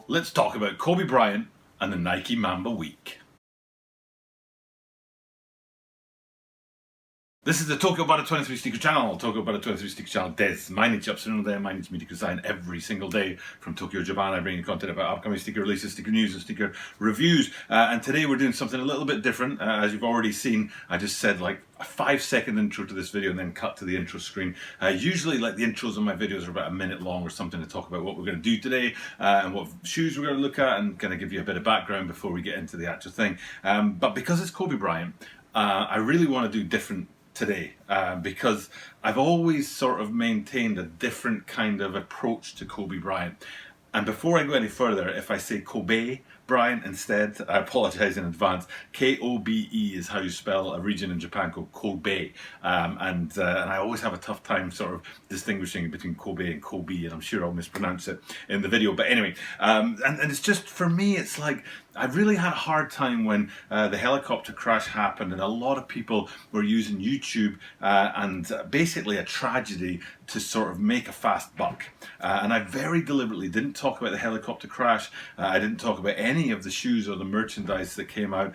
Let's talk about Kobe Bryant and the Nike Mamba week. This is the Tokyo Butter 23 Sneaker Channel. Tokyo Butter 23 Sneaker Channel des.毎日アップするので、毎日見てください. Every single day from Tokyo, Japan, I bring you content about upcoming sneaker releases, sneaker news, and sneaker reviews. And today we're doing something a little bit different. As you've already seen, I just said like a 5-second intro to this video and then cut to the intro screen. Usually like the intros on my videos are about a minute long or something to talk about what we're going to do today and what shoes we're going to look at and kind of give you a bit of background before we get into the actual thing. But because it's Kobe Bryant, I really want to do different today because I've always sort of maintained a different kind of approach to Kobe Bryant. And before I go any further, if I say Kobe Bryant instead, I apologize in advance. K-O-B-E is how you spell a region in Japan called Kobe. And I always have a tough time sort of distinguishing between Kobe and Kobe, and I'm sure I'll mispronounce it in the video. But anyway, and it's just, for me, it's like, I really had a hard time when the helicopter crash happened and a lot of people were using YouTube and basically a tragedy to sort of make a fast buck. And I very deliberately didn't talk about the helicopter crash. I didn't talk about any of the shoes or the merchandise that came out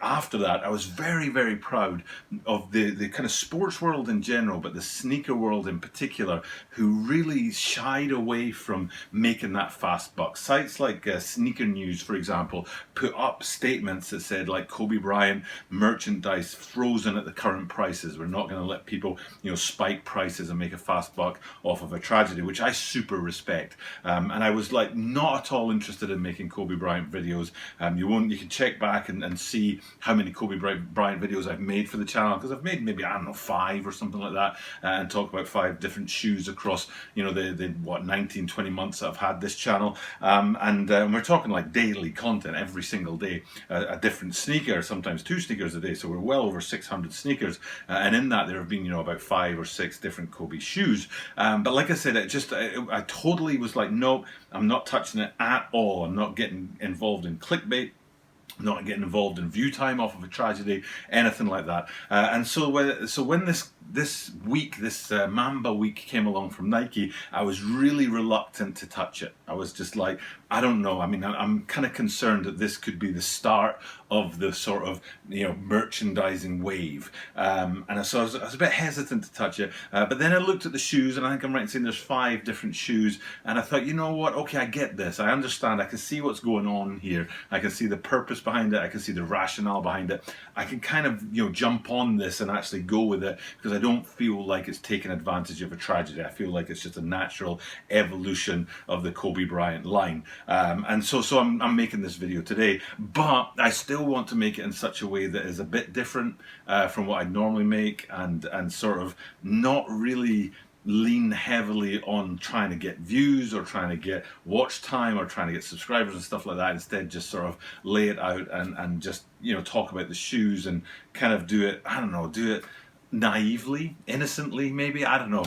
after that. I was very, very proud of the kind of sports world in general, but the sneaker world in particular, who really shied away from making that fast buck. Sites like Sneaker News, for example, put up statements that said like Kobe Bryant merchandise frozen at the current prices. We're not going to let people, spike prices and make a fast buck off of a tragedy, which I super respect. And I was like not at all interested in making Kobe Bryant videos. You can check back and see how many Kobe Bryant videos I've made for the channel, because I've made maybe, I don't know, 5 or something like that, and talk about 5 different shoes across, the 19, 20 months that I've had this channel. And we're talking like daily content, every single day, a different sneaker, sometimes 2 sneakers a day. So we're well over 600 sneakers. And in that there have been, about 5 or 6 different Kobe shoes. But like I said, I totally was like, nope, I'm not touching it at all. I'm not getting involved in clickbait, not getting involved in view time off of a tragedy, anything like that. And so when this week, this Mamba week came along from Nike, I was really reluctant to touch it. I was just like, I don't know. I mean, I'm kind of concerned that this could be the start of the sort of, merchandising wave. And so I was a bit hesitant to touch it. But then I looked at the shoes, and I think I'm right in saying there's 5 different shoes. And I thought, you know what? Okay, I get this. I understand. I can see what's going on here. I can see the purpose behind it. I can see the rationale behind it. I can kind of, jump on this and actually go with it, because I don't feel like it's taking advantage of a tragedy. I feel like it's just a natural evolution of the Kobe Bryant line. And so I'm making this video today, but I still want to make it in such a way that is a bit different from what I normally make, and sort of not really lean heavily on trying to get views or trying to get watch time or trying to get subscribers and stuff like that. Instead, just sort of lay it out and just, talk about the shoes and kind of do it naively, innocently, maybe, I don't know,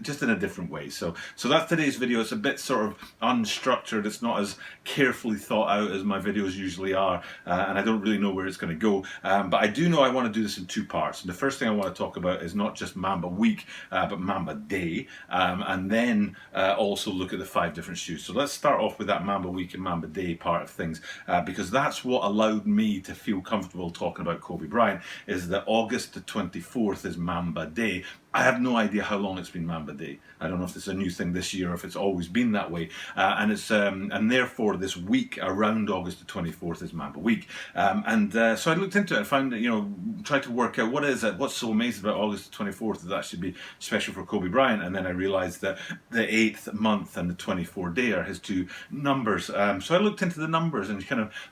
just in a different way. So that's today's video. It's a bit sort of unstructured. It's not as carefully thought out as my videos usually are, and I don't really know where it's going to go. But I do know I want to do this in 2 parts. And the first thing I want to talk about is not just Mamba week, but Mamba day, and then also look at the 5 different shoes. So let's start off with that Mamba week and Mamba day part of things, because that's what allowed me to feel comfortable talking about Kobe Bryant, is that August the 24th is Mamba Day. I have no idea how long it's been Mamba Day. I don't know if it's a new thing this year or if it's always been that way. And therefore this week around August the 24th is Mamba Week. So I looked into it and found, tried to work out what's so amazing about August the 24th that should be special for Kobe Bryant. And then I realized that the 8th month and the 24th day are his 2 numbers. So I looked into the numbers and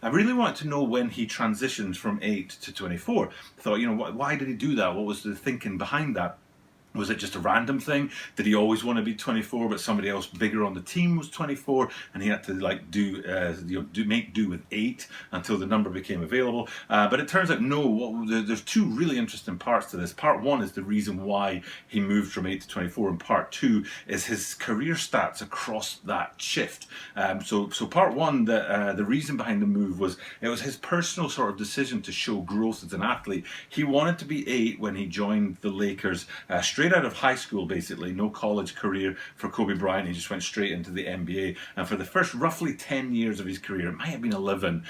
I really wanted to know when he transitioned from 8 to 24. I thought, why did he do that? What was the thinking behind that? Was it just a random thing? Did he always want to be 24, but somebody else bigger on the team was 24, and he had to like make do with 8 until the number became available? But it turns out no. There's 2 really interesting parts to this. Part 1 is the reason why he moved from 8 to 24, and part 2 is his career stats across that shift. So part 1, the reason behind the move was his personal sort of decision to show growth as an athlete. He wanted to be 8 when he joined the Lakers. straight out of high school, basically, no college career for Kobe Bryant. He just went straight into the NBA. And for the first roughly 10 years of his career, it might have been 11,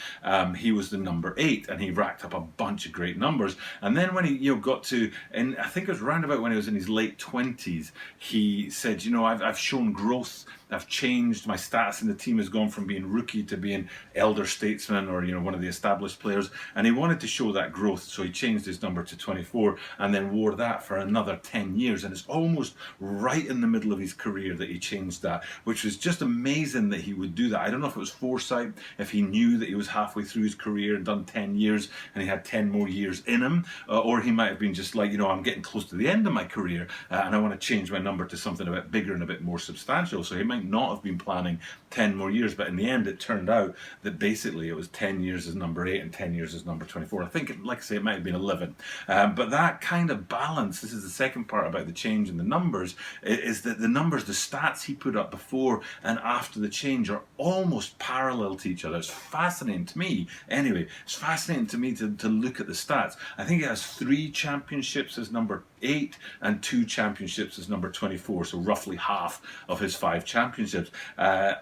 he was the number 8, and he racked up a bunch of great numbers. And then when he got to, and I think it was round about when he was in his late 20s, he said, I've shown growth. I've changed. My status in the team has gone from being rookie to being elder statesman, or one of the established players. And he wanted to show that growth, so he changed his number to 24 and then wore that for another 10 years. And it's almost right in the middle of his career that he changed that, which was just amazing that he would do that. I don't know if it was foresight, if he knew that he was halfway through his career and done 10 years and he had 10 more years in him, or he might have been just like, I'm getting close to the end of my career and I want to change my number to something a bit bigger and a bit more substantial. So he might not have been planning 10 more years, but in the end it turned out that basically it was 10 years as number 8 and 10 years as number 24. I think, like I say, it might have been 11. But that kind of balance, this is the second part about the change in the numbers, is that the numbers, the stats he put up before and after the change are almost parallel to each other. It's fascinating to me. Anyway, it's fascinating to me to look at the stats. I think he has 3 championships as number 8 and 2 championships as number 24, so roughly half of his 5 championships.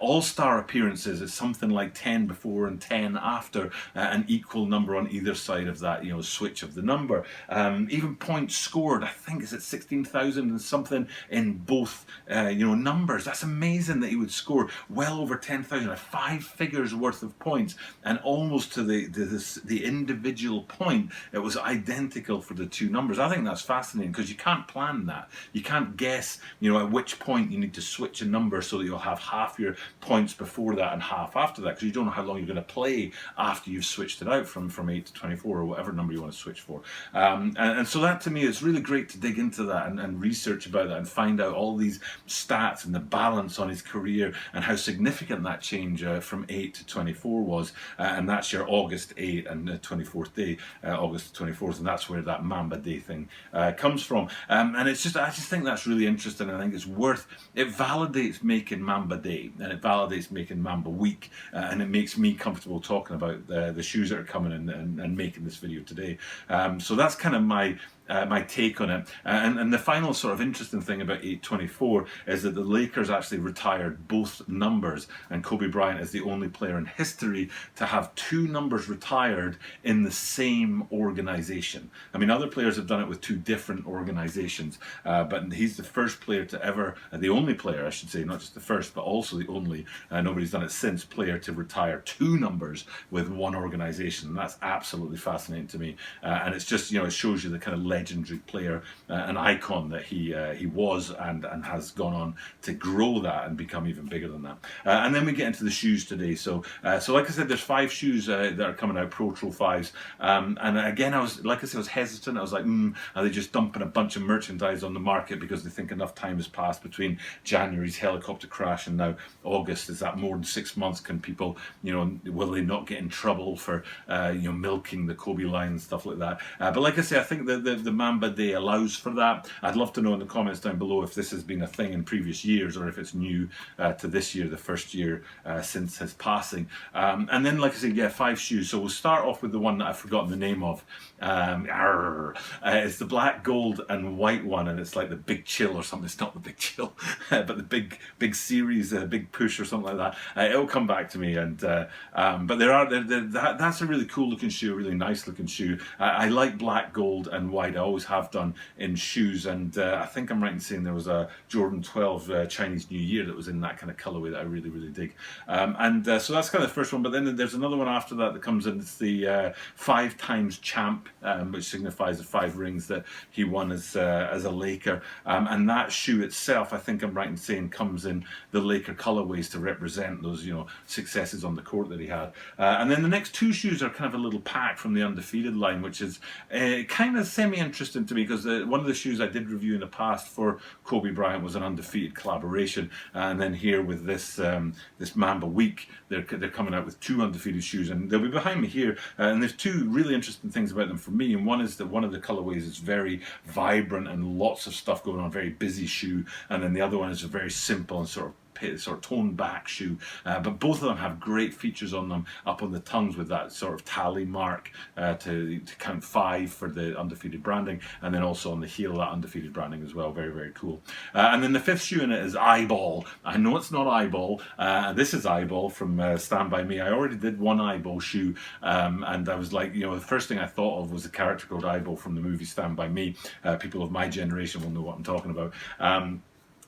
All-star appearances is something like 10 before and 10 after, an equal number on either side of that switch of the number. Even points scored, I think is at 16,000 and something in both numbers. That's amazing that he would score well over 10,000, 5 figures worth of points, and almost to the individual point it was identical for the 2 numbers. I think that's fascinating, because you can't plan that. You can't guess at which point you need to switch a number so that you'll have half your points before that and half after that, because you don't know how long you're going to play after you've switched it out from 8 to 24 or whatever number you want to switch for. And so that, to me, it's really great to dig into that and research about that and find out all these stats and the balance on his career and how significant that change from 8 to 24 was. And that's your August 8 and 24th day, August 24th, and that's where that Mamba Day thing comes from. And I just think that's really interesting. I think it validates making Mamba Day, and it validates making Mamba Week, and it makes me comfortable talking about the shoes that are coming in and making this video today. So that's kind of my take on it. And the final sort of interesting thing about 824 is that the Lakers actually retired both numbers, and Kobe Bryant is the only player in history to have 2 numbers retired in the same organization. I mean, other players have done it with 2 different organizations, but he's the first player to ever, the only player, I should say, not just the first, but also the only, nobody's done it since, player to retire 2 numbers with one organization. And that's absolutely fascinating to me. And it's just, it shows you the kind of legendary player, an icon that he was and has gone on to grow that and become even bigger than that. And then we get into the shoes today. So like I said, there's 5 shoes that are coming out, Pro Troll 5s. And again, I was hesitant. I was like, are they just dumping a bunch of merchandise on the market because they think enough time has passed between January's helicopter crash and now August? Is that more than 6 months? Can people, will they not get in trouble for, milking the Kobe line and stuff like that? But like I say, I think the Mamba Day allows for that. I'd love to know in the comments down below if this has been a thing in previous years or if it's new to this year, the first year since his passing. And then, like I said, 5 shoes. So we'll start off with the one that I've forgotten the name of. It's the black, gold and white one, and it's like the Big Chill or something. It's not the Big Chill, but the big series, Big Push or something like that. It'll come back to me. And but that's a really cool looking shoe, a really nice looking shoe. I like black, gold and white. I always have done in shoes, and I think I'm right in saying there was a Jordan 12 Chinese New Year that was in that kind of colorway that I really, really dig. So that's kind of the first one, but then there's another one after that comes in. It's the 5 times champ, which signifies the 5 rings that he won as a Laker. And that shoe itself, I think I'm right in saying, comes in the Laker colorways to represent those, successes on the court that he had. And then the next 2 shoes are kind of a little pack from the Undefeated line, which is kind of semi-interesting to me, because one of the shoes I did review in the past for Kobe Bryant was an Undefeated collaboration, and then here with this Mamba Week, they're coming out with 2 Undefeated shoes, and they'll be behind me here. And there's 2 really interesting things about them for me, and one is that one of the colorways is very vibrant and lots of stuff going on, very busy shoe, and then the other one is a very simple and sort of sort of toned back shoe, but both of them have great features on them, up on the tongues with that sort of tally mark to count 5 for the undefeated branding, and then also on the heel that undefeated branding as well. Very, very cool. And then the fifth shoe in it is Eyeball. I know it's not Eyeball. This is Eyeball from Stand By Me. I already did one Eyeball shoe, and I was like, you know, the first thing I thought of was a character called Eyeball from the movie Stand By Me. People of my generation will know what I'm talking about.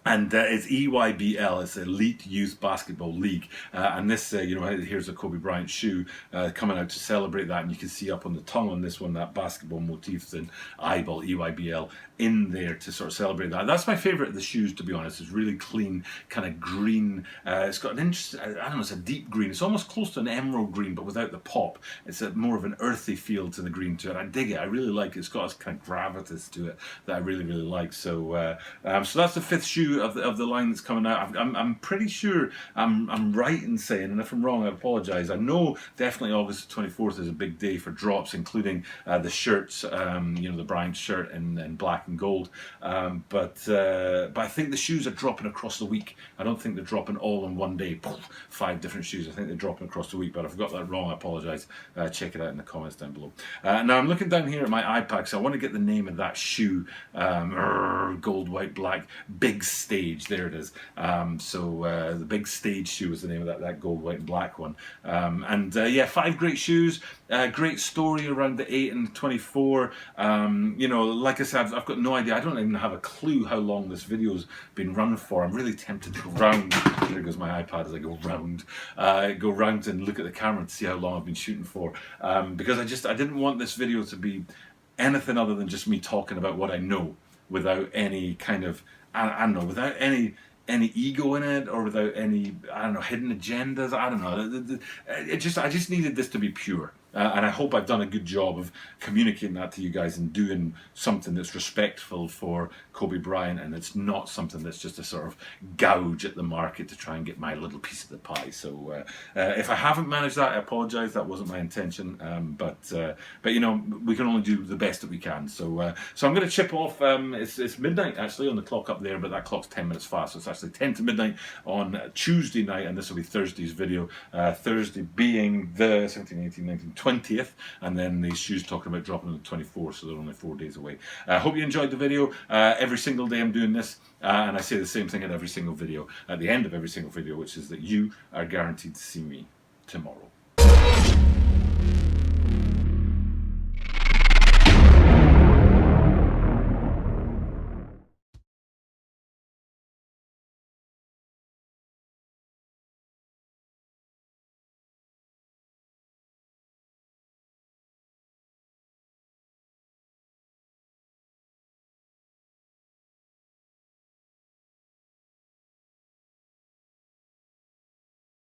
And it's EYBL, it's Elite Youth Basketball League. And this, you know, here's a Kobe Bryant shoe coming out to celebrate that. And you can see up on the tongue on this one, that basketball motif and Eyeball, EYBL, in there to sort of celebrate that. That's my favourite of the shoes, to be honest. It's really clean, kind of green. It's got an interesting, I don't know, it's a deep green. It's almost close to an emerald green, but without the pop. It's a more of an earthy feel to the green to it. I dig it. I really like it. It's got a kind of gravitas to it that I really, really like. So, so that's the fifth shoe of the line that's coming out. I'm pretty sure I'm right in saying, and if I'm wrong, I apologise. I know definitely August 24th is a big day for drops, including the shirts. You know, the Bryant shirt in black and gold. But I think the shoes are dropping across the week. I don't think they're dropping all in one day. 5 different shoes. I think they're dropping across the week. But if I've got that wrong, I apologise. Check it out in the comments down below. Now I'm looking down here at my iPad, so I want to get the name of that shoe. Gold, white, black, Big Stage. There it is. The Big Stage shoe is the name of that gold, white, and black one. Yeah, 5 great shoes. Great story around the 8 and 24. You know, like I said, I've got no idea. I don't even have a clue how long this video's been run for. I'm really tempted to go round. There goes my iPad as I go round. Go round and look at the camera to see how long I've been shooting for. Because I didn't want this video to be anything other than just me talking about what I know, without any kind of, I don't know, without any ego in it, or without any, I don't know, hidden agendas. I don't know. I just needed this to be pure. And I hope I've done a good job of communicating that to you guys and doing something that's respectful for Kobe Bryant, and it's not something that's just a sort of gouge at the market to try and get my little piece of the pie. So if I haven't managed that, I apologise. That wasn't my intention. But you know, we can only do the best that we can. So I'm going to chip off. It's midnight actually on the clock up there, but that clock's 10 minutes fast. So it's actually 10 to midnight on Tuesday night, and this will be Thursday's video. Thursday being the 17, 18, 19, 20th, and then these shoes talking about dropping on the 24th, so they're only 4 days away. I hope you enjoyed the video. Every single day I'm doing this, and I say the same thing at every single video, at the end of every single video, which is that you are guaranteed to see me tomorrow.